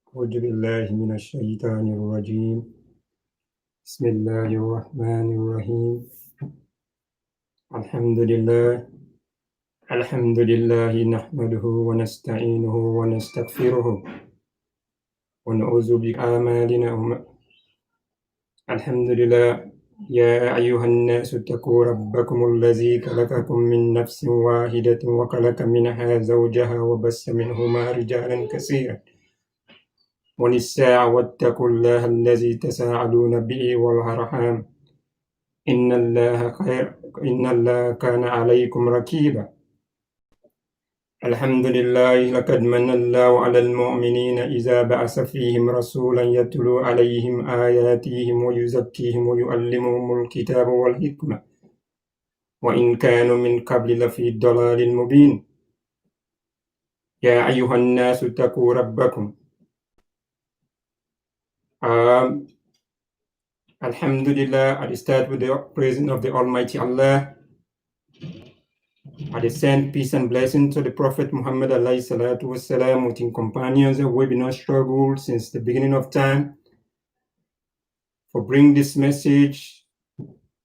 أعوذ بالله من الشيطان الرجيم بسم الله الرحمن الرحيم الحمد لله نحمده ونستعينه ونستغفره ونعوذ بأعمالنا الحمد لله يا أيها الناس اتقوا ربكم الذي خلقكم من نفس واحدة وخلق منها زوجها وبث منهما رجالا كثيرا ونساء واتقوا الله الذي تساءلون به والأرحام إن الله كان عليكم رقيبا الحمد لله لقد من الله على المؤمنين إذا بعث فيهم رسولا يتلو عليهم آياتهم ويزكيهم ويعلمهم الكتاب والحكمة وإن كانوا من قبل لفي ضلال مبين يا أيها الناس اتقوا ربكم Alhamdulillah, I start with the praising of the Almighty Allah. I send peace and blessing to the Prophet Muhammad alayhi salatu wasalam with his companions who have not struggled since the beginning of time for bringing this message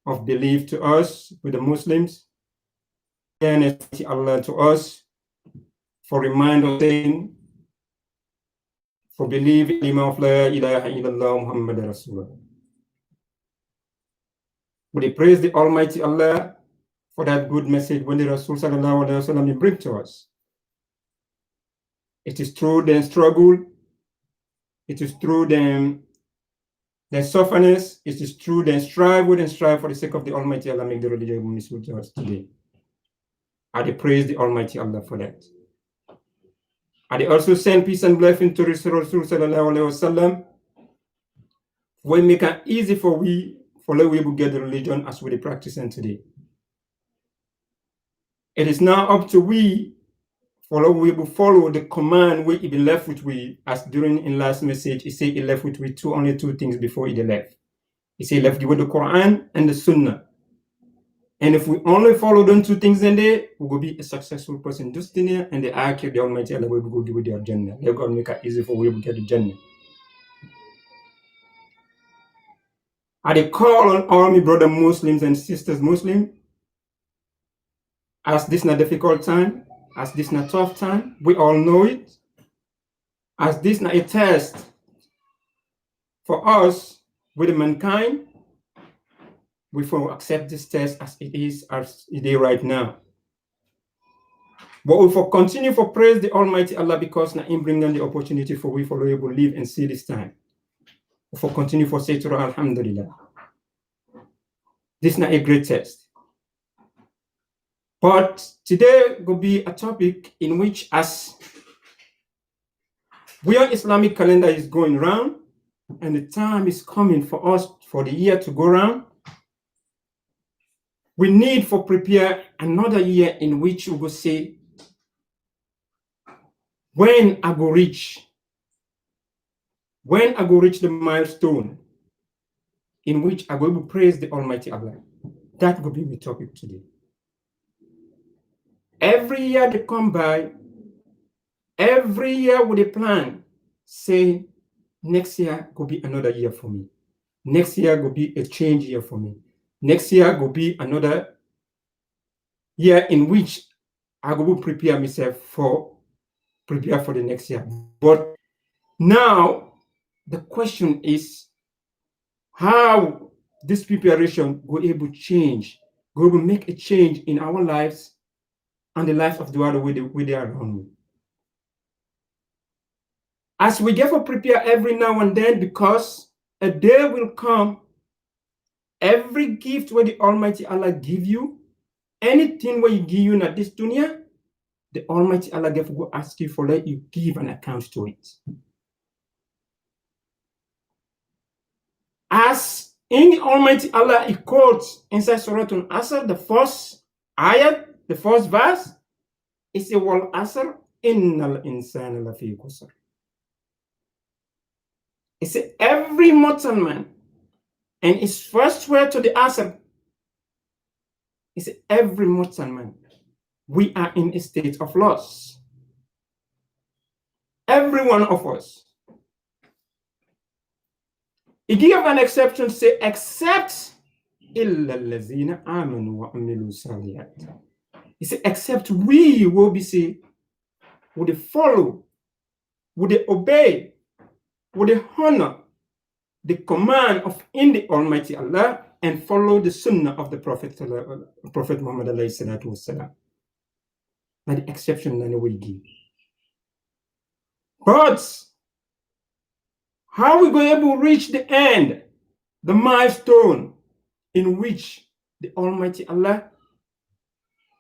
of belief to us with the Muslims, and Allah to us for reminder saying, for believing in of La ilaha illallah Muhammad Rasulullah. We praise the Almighty Allah for that good message when the Rasul sallallahu alaihi wasallam bring to us. It is through the struggle, it is through the sufferness, it is through the strive for the sake of the Almighty Allah make the religion useful to us today. I praise the Almighty Allah for that. I also send peace and blessing to Rasul sallallahu alaihi wasallam. We make it easy for we to get the religion as we practice today. It is now up to we will follow the command we been left with we, as during in last message he said he left with we only two things before he left. He said he left with the Quran and the Sunnah. And if we only follow them two things in there, we will be a successful person just in here, and the Akhir, the Almighty Allah will go give you the Jannah. Let God make it easy for we to get the Jannah. I call on all my brother Muslims and sisters Muslim, as this not difficult time, as this not tough time, we all know it, as this not a test for us with mankind, we will accept this test as it is right now. But we will continue for praise the Almighty Allah because now Him bring them the opportunity for we follow able live and see this time. We will continue for say to Alhamdulillah. This is not a great test. But today will be a topic in which, as our Islamic calendar is going round and the time is coming for us for the year to go round, we need to prepare another year in which we will say, when I go reach the milestone in which I will praise the Almighty Allah. That will be the topic today. Every year they come by, every year with a plan, saying, next year will be another year for me. Next year will be a change year for me. Next year will be another year in which I will prepare myself for the next year. But now the question is how this preparation will able to change, will make a change in our lives and the lives of the other way they are around me. As we get to prepare every now and then, because a day will come, every gift where the Almighty Allah give you, anything where you give you in this dunya, the Almighty Allah will ask you for let you give an account to it. As in the Almighty Allah, He quotes inside Surah Al-Asr, the first ayat, the first verse, it says, Wal Asr, innal insana lafi khusr. It says, every mortal man, and his first word to the Asr, it says, every mortal man, we are in a state of loss. Every one of us, He give an exception, say, except إِلَّا الَّذِينَ آمَنُوا وَعَمِلُوا الصَّالِحَاتِ. He said, except we will be say, would they follow, would they obey, would they honor the command of in the Almighty Allah and follow the Sunnah of the Prophet Muhammad alayhi salatu wasalam. Now the exception that we give. But how we going able to reach the end, the milestone in which the Almighty Allah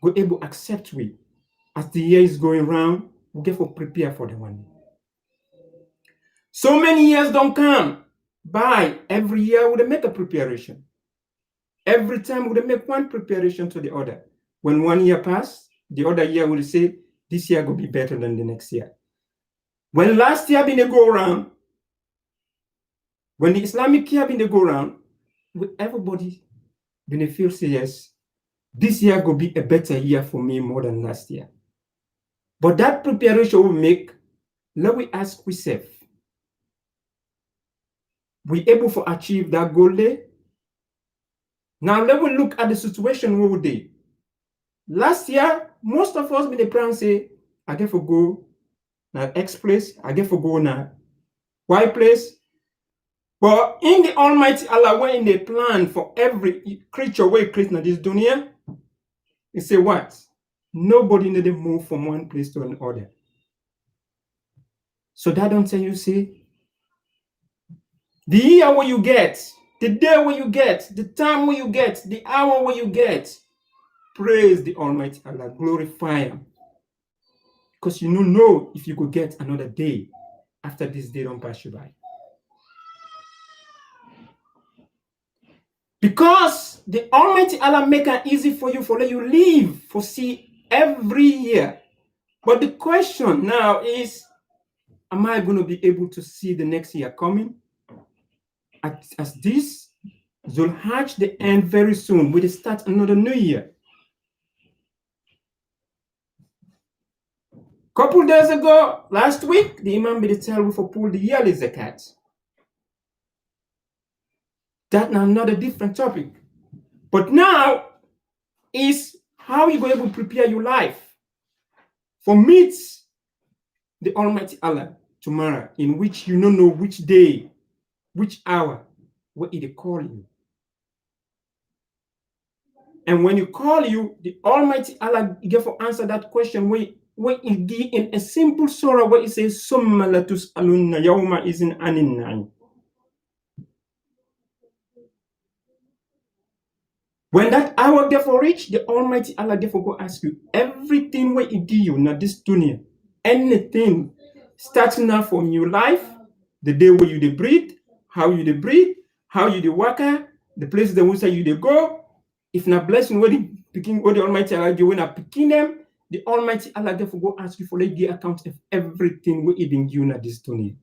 will able to accept we as the year is going round, we get to prepare for the one. So many years don't come by. Every year we make a preparation. Every time we make one preparation to the other. When 1 year pass, the other year will say, this year will be better than the next year. When last year been a go around, when the Islamic year been a go around, with everybody been feel say yes, this year will be a better year for me more than last year. But that preparation we make, let we ask ourselves, we able to achieve that goal there? Now let me look at the situation we were in. Last year, most of us been the plan say, I get to go na X place, I get to go na Y place. But in the Almighty Allah, when they plan for every creature we create in this dunya, he say what? Nobody need to move from one place to another. So that don't tell you, see, the year where you get, the day where you get, the time where you get, the hour where you get, praise the Almighty Allah, glorify Him. Because you don't know if you could get another day after this day don't pass you by. Because the Almighty Allah make it easy for you, for let you live, for see every year. But the question now is, am I going to be able to see the next year coming? As this Zulhajj, the end very soon, we start another new year. Couple days ago, last week, the Imam did tell we for pull the yearly zakat. That's another different topic. But now is how you going to prepare your life for meet the Almighty Allah tomorrow, in which you don't know which day, which hour, what He call you. And when you call you, the Almighty Allah give for answer that question when He give in a simple surah where He says, Summa latus alunna yawma izin anin na'im. When that hour therefore reach, the Almighty Allah therefore go ask you everything what He give you in this dunya, anything starting now from your life, the day where you breathe, how you breathe, how you work, the place that say you go. If not blessing where the picking what the Almighty Allah give when I picking them, the Almighty Allah therefore go ask you for the account of everything what He been given at this dunya.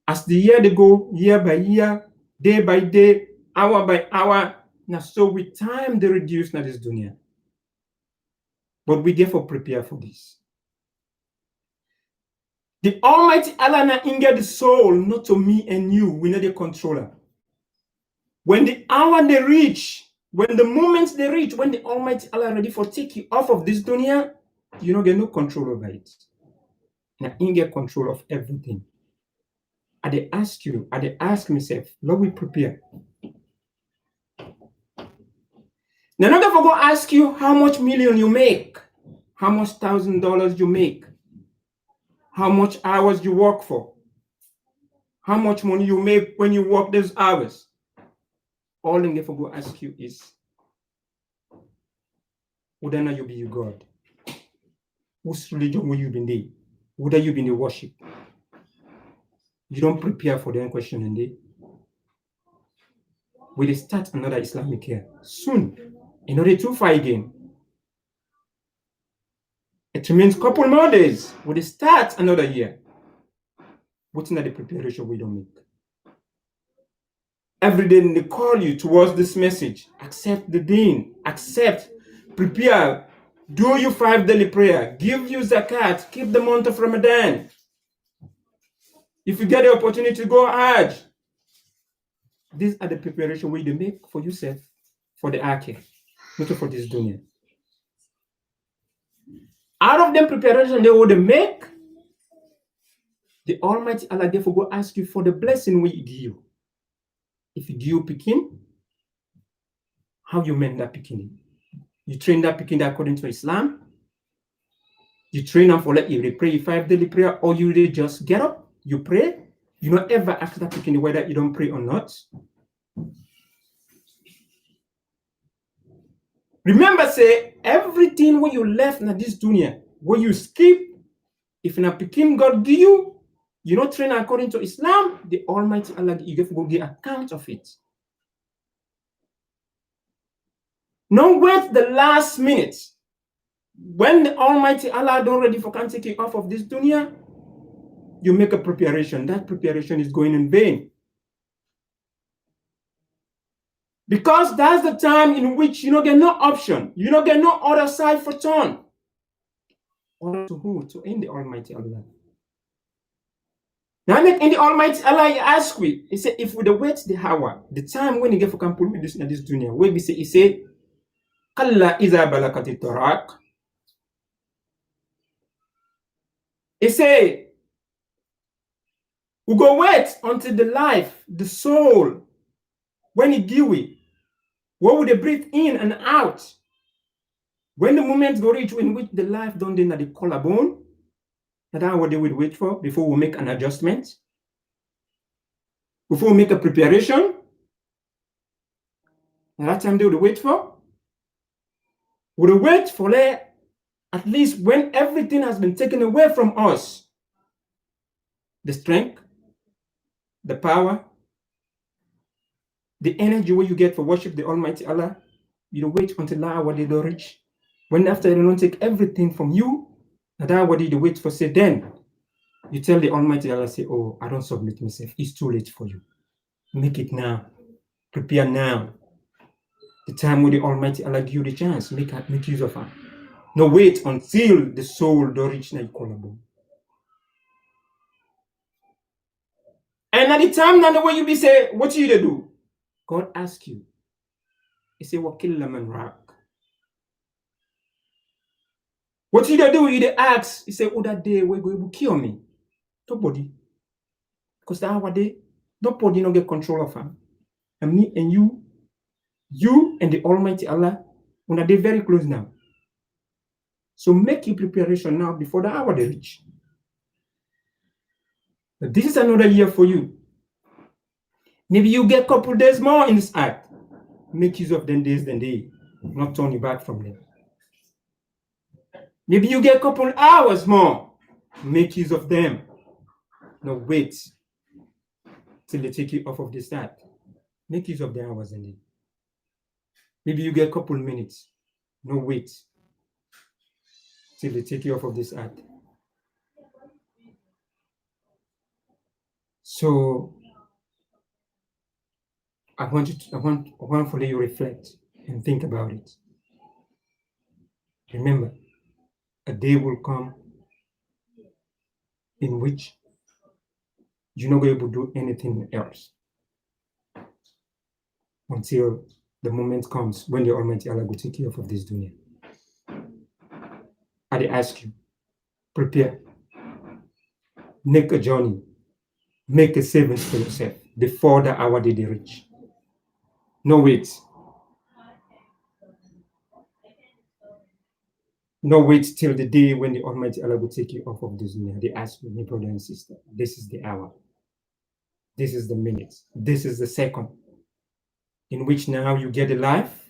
As the year they go, year by year, day by day, hour by hour, now so with time they reduce na this dunya. But we therefore prepare for this. The Almighty Allah na inga the soul, not to me and you, we need a controller. When the hour they reach, when the moments they reach, when the Almighty Allah ready for take you off of this dunya, you don't get no control over it. Now inga control of everything. I ask myself, Lord, we prepare. Now, not ever go ask you how much million you make, how much $1,000 you make, how much hours you work for, how much money you make when you work those hours. All I'm ever go ask you is, would I you be your God? Whose religion will you be in? Would you be in the worship? You don't prepare for the question in day. Will start another Islamic year soon in order to fight again. It remains a couple more days. Will start another year. What's not the preparation we don't make? Every day they call you towards this message. Accept the deen. Accept. Prepare. Do your 5 daily prayer. Give you zakat. Keep the month of Ramadan. If you get the opportunity to go Hajj, these are the preparation way you make for yourself for the akhirah, not for this dunya. Out of them preparation they would make, the Almighty Allah therefore go ask you for the blessing we give you. If you give Pekin, how you mend that Pekin? You train that Pekin according to Islam. You train them for like you pray 5 daily prayer, or you really just get up, you pray. You don't ever ask that Pekin whether you don't pray or not. Remember, say everything when you left in this dunya, when you skip, if in a Pekin God give you not train according to Islam, the Almighty Allah you have to go give account of it. Don't wait the last minute. When the Almighty Allah don't ready for can take you off of this dunya, you make a preparation. That preparation is going in vain. Because that's the time in which you don't get no option. You don't get no other side for turn. Or to who? To in the Almighty Allah. Now in the Almighty Allah, he ask we, he said, if we wait the hour, the time when you get for can pull with this in this dunya, where we say, he say, Kalla iza balakati tarak. He say, we go wait until the life, the soul, when it give it, what would they breathe in and out? When the moment go reach in which the life don't then at the collarbone, that's what they would wait for before we make an adjustment, before we make a preparation. And that time they would wait for. We would wait for at least when everything has been taken away from us, the strength, the power, the energy what you get for worship the Almighty Allah, you don't wait until that hour they don't reach. When after they don't take everything from you, that hour they wait for, say then, you tell the Almighty Allah, say, oh, I don't submit myself. It's too late for you. Make it now. Prepare now. The time when the Almighty Allah give you the chance, make use of it. No wait until the soul don't reach na collarbone. And at the time now the way you be say, what you do? God ask you. He say, Wakilla man rak. What you do? You ask. He say, oh, that day we're going to kill me. Nobody. Because that our day, nobody don't get control of him. And me and you and the Almighty Allah, when are they very close now. So make your preparation now before the hour they reach. But this is another year for you. Maybe you get a couple days more in this act. Make use of them days than they, not turn you back from them. Maybe you get a couple hours more. Make use of them. No, wait till they take you off of this act. Make use of the hours and then. Maybe you get a couple minutes. No, wait till they take you off of this act. So I want for you to reflect and think about it. Remember, a day will come in which you're not going to do anything else until the moment comes when the Almighty Allah will take you off of this dunya. I ask you, prepare, make a journey, make a savings for yourself before the hour they reach. No wait. No wait till the day when the Almighty Allah will take you off of this dunya. They ask you, my brother and sister, this is the hour. This is the minute. This is the second in which now you get a life.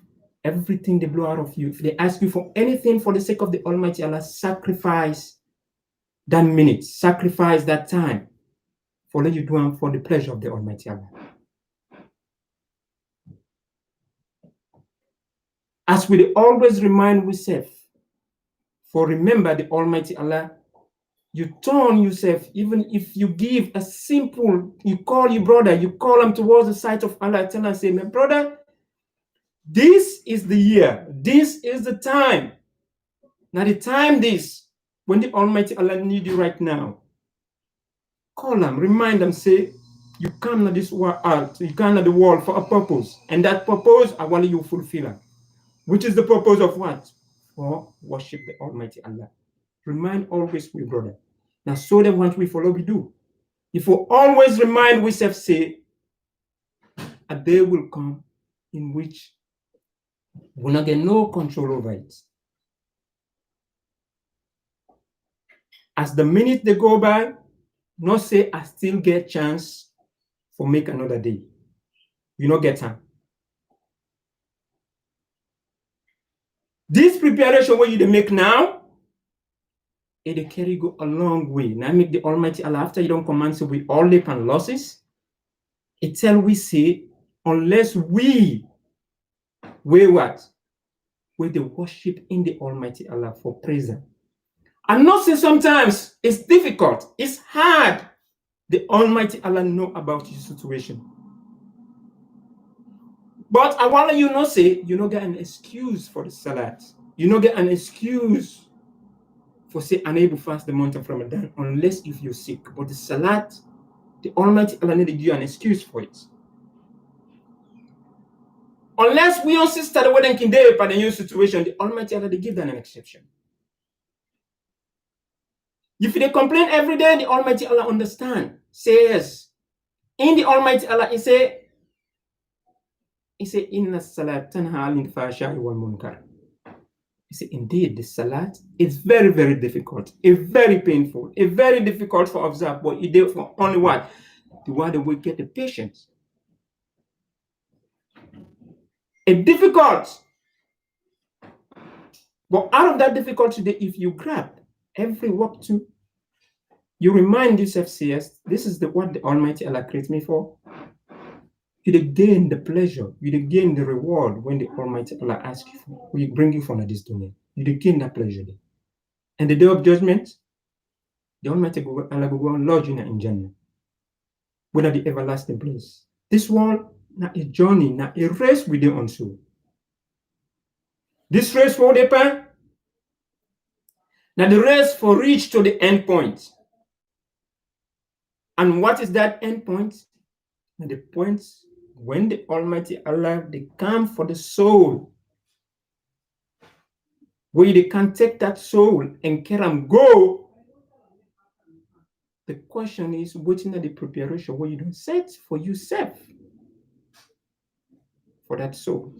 Everything they blow out of you. If they ask you for anything for the sake of the Almighty Allah, sacrifice that minute, sacrifice that time for let you do them for the pleasure of the Almighty Allah. As we always remind ourselves, for remember the Almighty Allah, you turn yourself, even if you give a simple, you call your brother, you call him towards the sight of Allah, tell him, say, my brother, this is the year, this is the time. Now the time this, when the Almighty Allah need you right now. Call them, remind them, say, you come to this world, you come to the world for a purpose. And that purpose, I want you to fulfill it. Which is the purpose of what? For worship the Almighty Allah. Remind always we, brother. Now, so that what we follow, we do. If we always remind we self, say, a day will come in which we'll not get no control over it. As the minutes they go by, not say I still get chance for make another day. You not get time. This preparation what you make now, it carry go a long way. Now make the Almighty Allah after you don't command, so we all live and losses. It tell we say, unless we what? We the worship in the Almighty Allah for present. And not say sometimes it's difficult, it's hard. The Almighty Allah know about your situation. But I want you not say, you don't get an excuse for the salat. You don't get an excuse for say unable to fast the month of Ramadan unless if you're sick. But the salat, the Almighty Allah need to give you an excuse for it. Unless we on sister the wedding can do by the new situation, the Almighty Allah they give them an exception. If they complain every day, the Almighty Allah understand. Says in the Almighty Allah, He say, Inna salat tanha anil fahsha'i wal munkar. He say, indeed, the salat is very, very difficult. It's very painful. It's very difficult for observe, but it did for only what? The one that will get the patience. It's difficult. But out of that difficulty, if you grab every work to, you remind yourself, yes, this is what the Almighty Allah created me for. You gain the pleasure, you gain the reward when the Almighty Allah asks you for, will bring you from this dunya. You gain that pleasure there. And the day of judgment, the Almighty Allah will go and lodge you in Jannah. Whether the everlasting place. This world, not a journey, not a race with the own soul. This race for the pen, now the race for reach to the end point. And what is that end point? And the point when the Almighty Allah they come for the soul, where they can take that soul and carry them go. The question is, what's in the preparation where you don't set for yourself for that soul?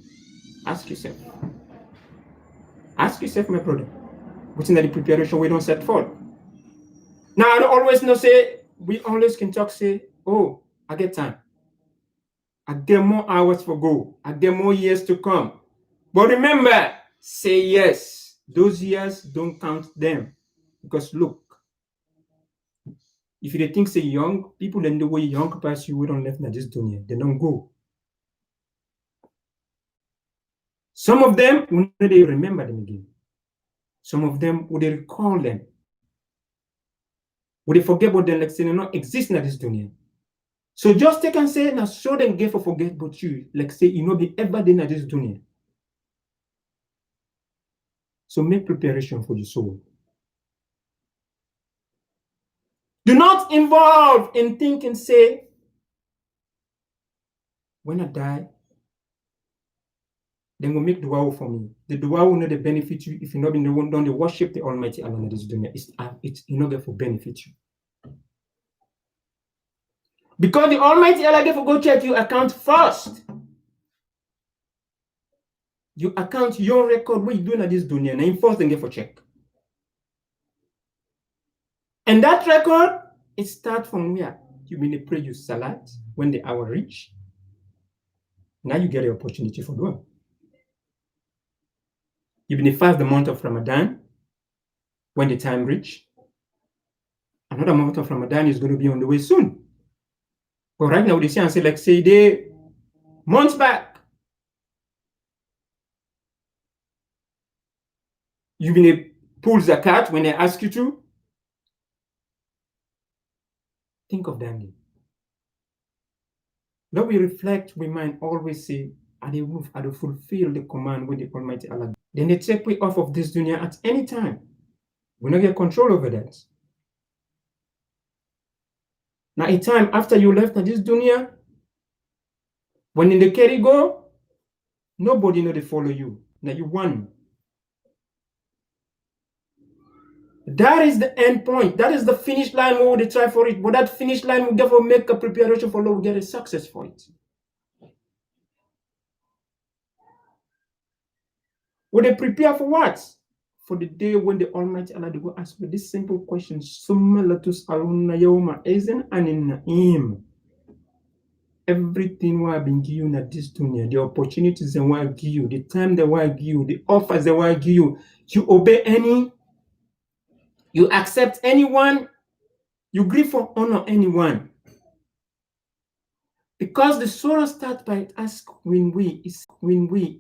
Ask yourself. Ask yourself, my brother, what's in the preparation we don't set for? Now I don't always know say we always can talk say, oh, I get time. I get more hours for go. I get more years to come. But remember, say yes. Those years, don't count them. Because look, if you think say young, people in the way young pass you, we don't left in this dunya. They don't go. Some of them, when they remember them again. Some of them, would they recall them? Would they forget about them, like say they not exist in this dunya? So just take and say, now show them give or forget about you. Like say, you know, be ever in this dunya. So make preparation for the soul. Do not involve in thinking, say, when I die, then we'll make dua for me. The dua will not benefit you if you not been the one done the worship the Almighty Allah in this dunya. It's not going to benefit you. Because the Almighty Allah gave go check your account first. You account your record, what you doing at this dunya, and then first then get for check. And that record, it starts from where? You mean to pray your salat when the hour reach. Now you get the opportunity for dua. You been fast the month of Ramadan when the time reach. Another month of Ramadan is going to be on the way soon. But right now, they say and say, like say they months back, you've been a pull zakat when they ask you to. Think of that. Now we reflect, we might always say, I will fulfill the command with the Almighty Allah. Then they take me off of this dunya at any time. We don't get control over that. Now a time after you left this dunya, when in the carry go, nobody know they follow you. Now you won. That is the end point. That is the finish line where they try for it. But that finish line will therefore make a preparation for Lord, get a success for it. Will they prepare for what? For the day when the Almighty Allah will ask me this simple question. Everything what I've been given at this dunya, the opportunities that I give you, the time that I give you, the offers that I give you, you obey any, you accept anyone, you grieve for honor anyone. Because the surah starts by ask when we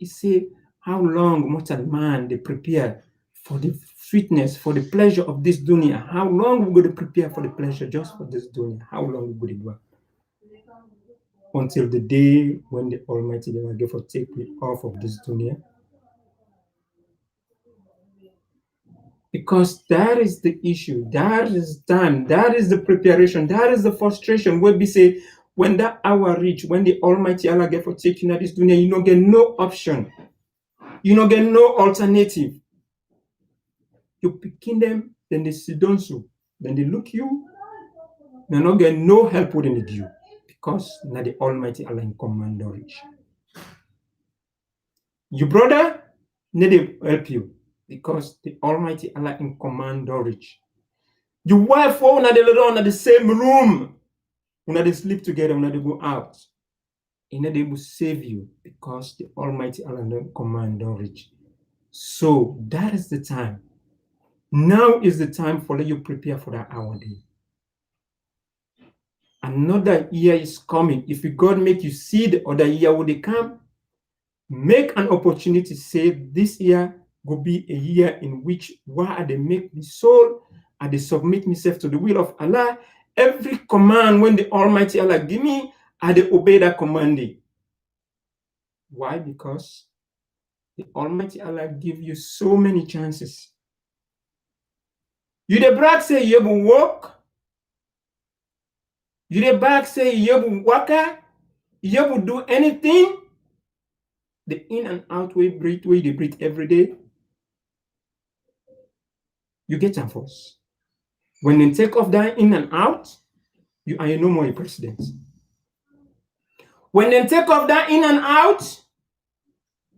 say how long mortal man they prepare for the sweetness, for the pleasure of this dunya. How long we going to prepare for the pleasure just for this dunya? How long we going to do? Until the day when the Almighty will give or take me off of this dunya. Because that is the issue, that is time, that is the preparation, that is the frustration where we say, when that hour reach, when the Almighty Allah get for taking out this dunya, you don't get no option. You don't get no alternative. You picking them, then they sit down so, then they look you, they don't get no help within the you. Because now the Almighty Allah in command reach. Your brother, need to help you. Because the Almighty Allah in command reach. Your wife, when they live in the same room, when they sleep together, when they go out, and they will save you because the Almighty Allah in command reach. So that is the time. Now is the time for you prepare for that hour day. Another year is coming. If God make you see the other year will they come, make an opportunity. Say this year will be a year in which why they make me soul and they submit myself to the will of Allah. Every command when the Almighty Allah give me, I they obey that command. Why? Because the Almighty Allah give you so many chances. You the brag say you will walk. You the back say you will work. You will do anything. The in and out way breathe way they breathe every day. You get them first. When they take off that in and out, you are no more a president. When they take off that in and out,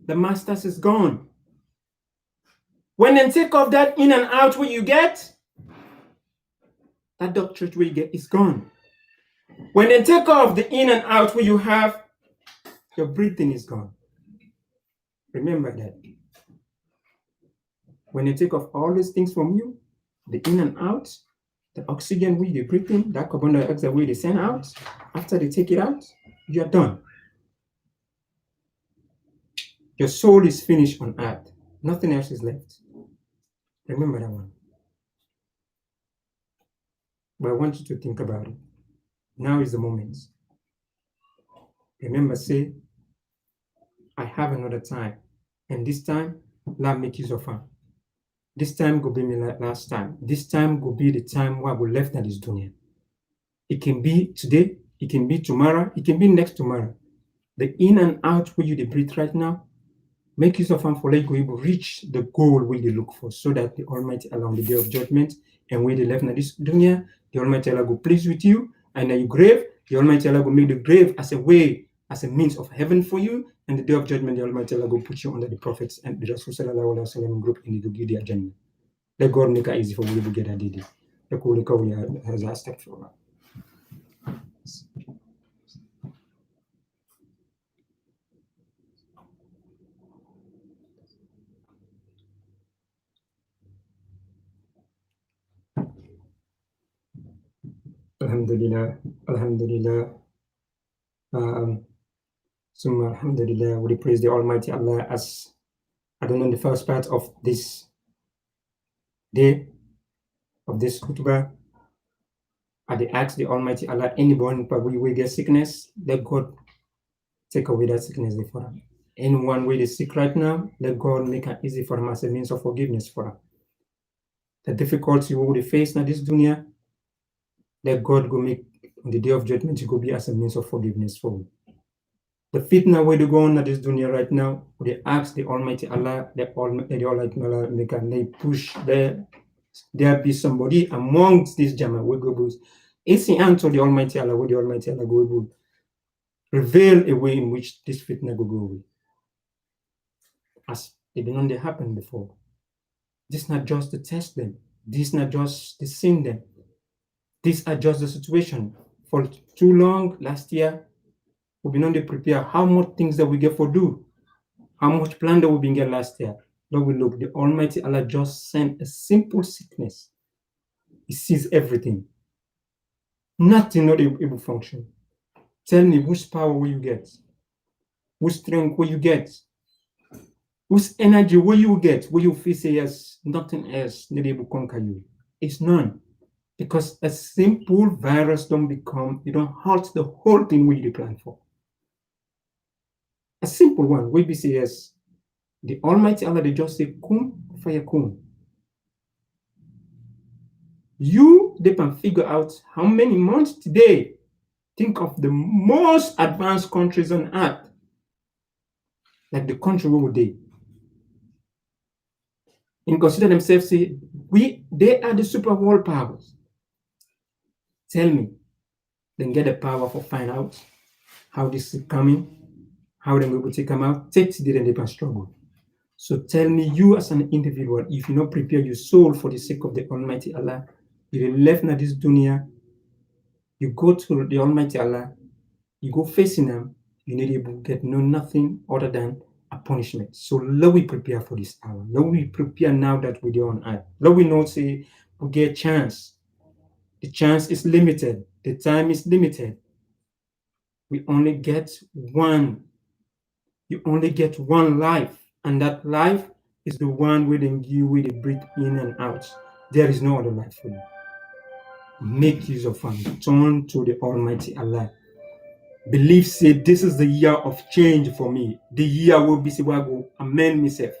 the masters is gone. When they take off that in and out, what you get, that doctorate where you get is gone. When they take off the in and out where you have, your breathing is gone. Remember that. When they take off all these things from you, the in and out, the oxygen where you breathe in, that carbon dioxide where they send out, after they take it out, you are done. Your soul is finished on earth. Nothing else is left. Remember that one. But I want you to think about it. Now is the moment. Remember, say, I have another time. And this time, love make use of her. This time will be me like last time. This time will be the time where we left that is dunya. It can be today, it can be tomorrow, it can be next tomorrow. The in and out where you breathe right now, make use of them for like we will reach the goal where you look for, so that the Almighty Allah on the day of judgment and where they left in this dunya, the Almighty Allah will please with you, and then you grave, the Almighty Allah will make the grave as a way, as a means of heaven for you, and the day of judgment, the Almighty Allah will put you under the prophets and the Rasul sallallahu alaihi wasallam group in the Gudi Jannah. Let God make it easy for you to get a didi. The cool has a step for Alhamdulillah, Alhamdulillah. Summa Alhamdulillah. We praise the Almighty Allah as I don't know the first part of this day of this khutbah. I ask the Almighty Allah, anyone but we will get sickness, let God take away that sickness for them. Anyone with is sick right now, let God make it easy for them as a means of forgiveness for them. The difficulty we will face in this dunya, let God go make On the day of judgment, it could be as a means of forgiveness for you. The fitna where they go on at this dunya right now, they ask the Almighty Allah, the Almighty Allah, they push there be somebody amongst this Jama where go it's the answer the Almighty Allah, where the Almighty Allah go reveal a way in which this fitna go away. As it been on they happened before. This is not just to test them. This is not just to sin them. These are just the situation. For too long, last year, we've been on to prepare how much things that we get for do, how much plan that we've been get last year. Lord, we look, the Almighty Allah just sent a simple sickness. He sees everything. Nothing not able to function. Tell me, whose power will you get? Whose strength will you get? Whose energy will you get? Will you feel say yes, nothing else not able to conquer you? It's none. Because a simple virus don't hurt the whole thing we you plan for. A simple one, we be say yes. The Almighty Allah, they just say kun fayakun. They can figure out how many months today. Think of the most advanced countries on earth. Like the country where they. And consider themselves say, they are the super world powers. Tell me, then get the power for find out how this is coming, how they're going to come out. Take today and they can struggle. So tell me, you as an individual, if you not prepare your soul for the sake of the Almighty Allah, you left now this dunya, you go to the Almighty Allah, you go facing them, you need to get nothing other than a punishment. So let we prepare for this hour. Let we prepare now that we're on earth. Let we not say we get a chance. The chance is limited. The time is limited. We only get one. You only get one life. And that life is the one within you with the breathe in and out. There is no other life for you. Make use of it. Turn to the Almighty Allah. Believe, say, this is the year of change for me. The year will be, say, I go amend myself.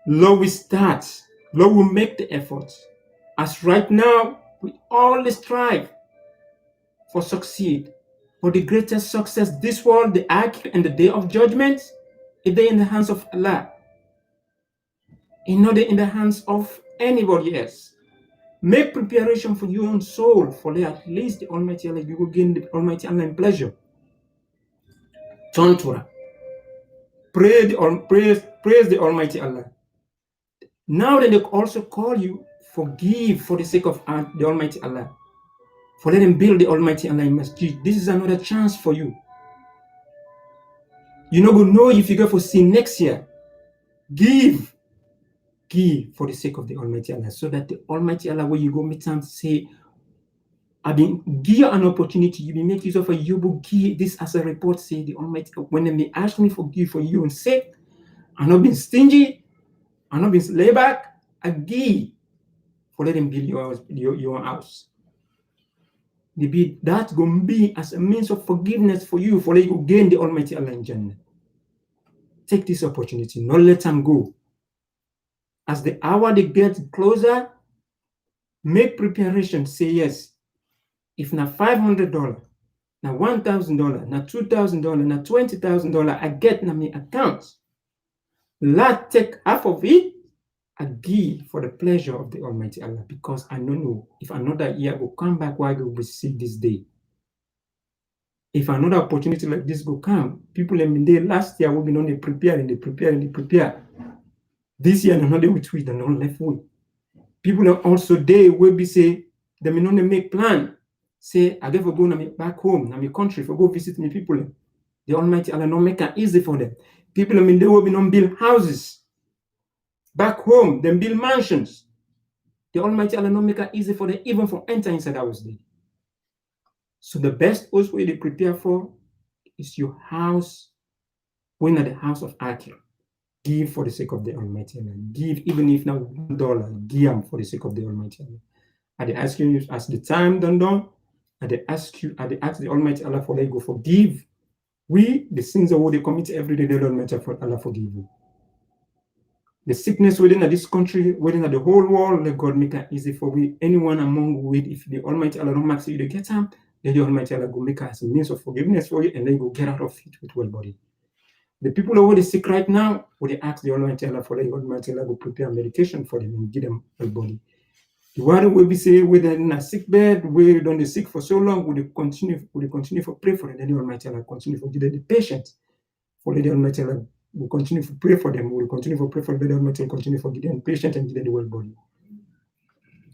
Lord, we start. Lord, we make the effort. As right now, we all strive for succeed. For the greatest success, this world, the akhir, and the day of judgment, is they in the hands of Allah. And not in the hands of anybody else. Make preparation for your own soul, for at least the Almighty Allah, you will gain the Almighty Allah in pleasure. Turn to her. Praise the Almighty Allah. Now then they also call you, forgive for the sake of the Almighty Allah. For let them build the Almighty Allah in masjid. This is another chance for you. You're not going to know if you go for sin next year. Give for the sake of the Almighty Allah, so that the Almighty Allah, where you go meet him, say, I mean, give an opportunity. You will make use of a you will give this as a report. Say the Almighty, when they may ask me forgive for you and say, I'm not being stingy, I'm not being laid back. I give for let them build your house. Maybe that's going to be as a means of forgiveness for you, for let you gain the Almighty Allah in Jannah. Take this opportunity, not let them go. As the hour they get closer, make preparation. Say yes. If not $500, now $1,000, now $2,000, now $20,000, I get in my account. Let take half of it, I give for the pleasure of the Almighty Allah, because I don't know if another year will come back while we will see this day. If another opportunity like this will come, people in the last year will be on the prepare. This year, another will tweet and not left way. People are also there will be say, they may not make plan. Say, I never go back home, na my country, for go visit my people. The Almighty Allah not make it easy for them. People they will be not build houses. Back home, then build mansions. The Almighty Allah not make it easy for them, even for enter inside house there. So the best house way they prepare for is your house, when at the house of Akhir. Give for the sake of the Almighty Allah. Give, even if now $1, give for the sake of the Almighty Allah. And they ask you as the time done, and they ask the Almighty Allah for let go forgive. The sins of what they commit every day, they don't matter for Allah forgive you. The sickness within this country, within the whole world, let God make it easy for we. Anyone among we, if the Almighty Allah don't make you to get time, then the Almighty Allah go make us a means of forgiveness for you, and then you go get out of it with well body. The people who are sick right now, when they ask the Almighty Allah for the Almighty Allah go prepare medication for them and give them well body. The one will be say whether in a sick bed, we don't sick for so long, will they continue for pray for them, then the Almighty Allah continue for give them the patience. For the Almighty Allah will continue to pray for them, we will continue to pray for the Almighty Allah, continue for give them patience and give them the well body.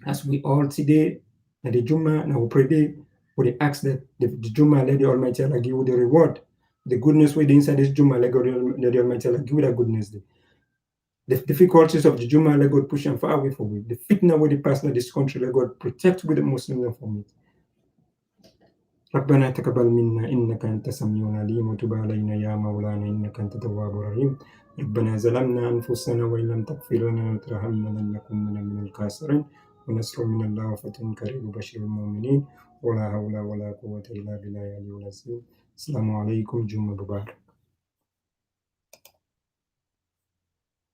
As we all today, and the Juma, and we pray day, we ask that the Juma, let the Almighty Allah give you the reward. The goodness within inside this Juma, let the Almighty Allah give you that goodness. The difficulties of the Juma, let God push them far away from it. The fitna with the person of this country, let God protect with the Muslims from it. ربنا تقبل منا إنك أنت السميع العليم وتب علينا يا مولانا إنك أنت التواب الرحيم ربنا ظلمنا أنفسنا وإن لم تغفر لنا وترحمنا لنكونن من الخاسرين ونصر من الله وفتح قريب وبشر المؤمنين ولا حول ولا قوة إلا بالله العلي العظيم السلام عليكم جمعة مبارك